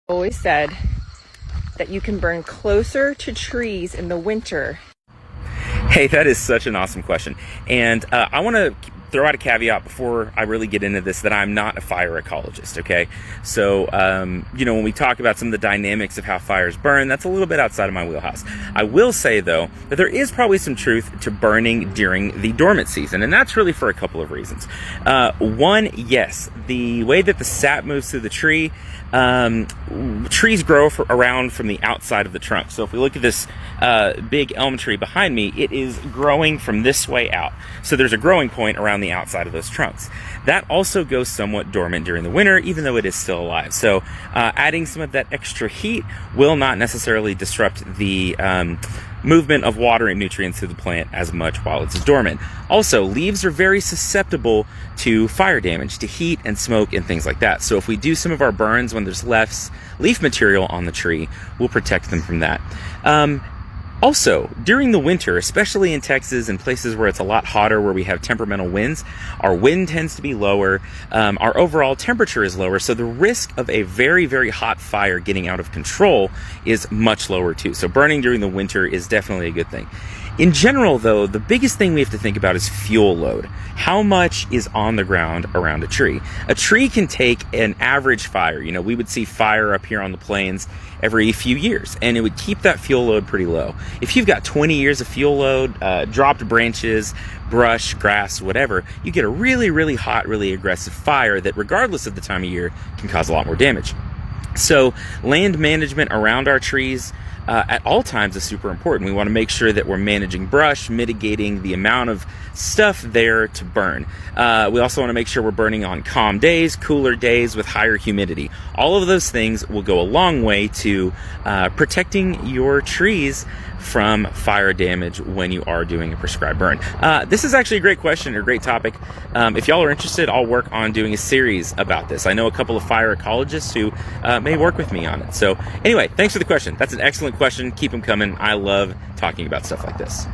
Always said that you can burn closer to trees in the winter. Hey, that is such an awesome question. And I want to throw out a caveat before I really get into this that I'm not a fire ecologist, okay? So, when we talk about some of the dynamics of how fires burn, that's a little bit outside of my wheelhouse. I will say, though, that there is probably some truth to burning during the dormant season, and that's really for a couple of reasons. One, yes, the way that the sap moves through the tree, trees grow around from the outside of the trunk. So if we look at this big elm tree behind me, it is growing from this way out. So there's a growing point around the outside of those trunks. That also goes somewhat dormant during the winter, even though it is still alive. So adding some of that extra heat will not necessarily disrupt the movement of water and nutrients through the plant as much while it's dormant. Also, leaves are very susceptible to fire damage, to heat and smoke and things like that. So if we do some of our burns when there's less leaf material on the tree, we'll protect them from that. Also, during the winter, especially in Texas and places where it's a lot hotter, where we have temperamental winds, our wind tends to be lower, our overall temperature is lower, so the risk of a very, very hot fire getting out of control is much lower too. So burning during the winter is definitely a good thing. In general, though, the biggest thing we have to think about is fuel load. How much is on the ground around a tree? A tree can take an average fire. We would see fire up here on the plains every few years, and it would keep that fuel load pretty low. If you've got 20 years of fuel load, dropped branches, brush, grass, whatever, you get a really, really hot, really aggressive fire that, regardless of the time of year, can cause a lot more damage. So land management around our trees at all times is super important. We want to make sure that we're managing brush, mitigating the amount of stuff there to burn. We also want to make sure we're burning on calm days, cooler days with higher humidity. All of those things will go a long way to protecting your trees from fire damage when you are doing a prescribed burn. This is actually a great question or a great topic. If y'all are interested, I'll work on doing a series about this. I know a couple of fire ecologists who may work with me on it. So anyway, thanks for the question. That's an excellent question. Keep them coming. I love talking about stuff like this.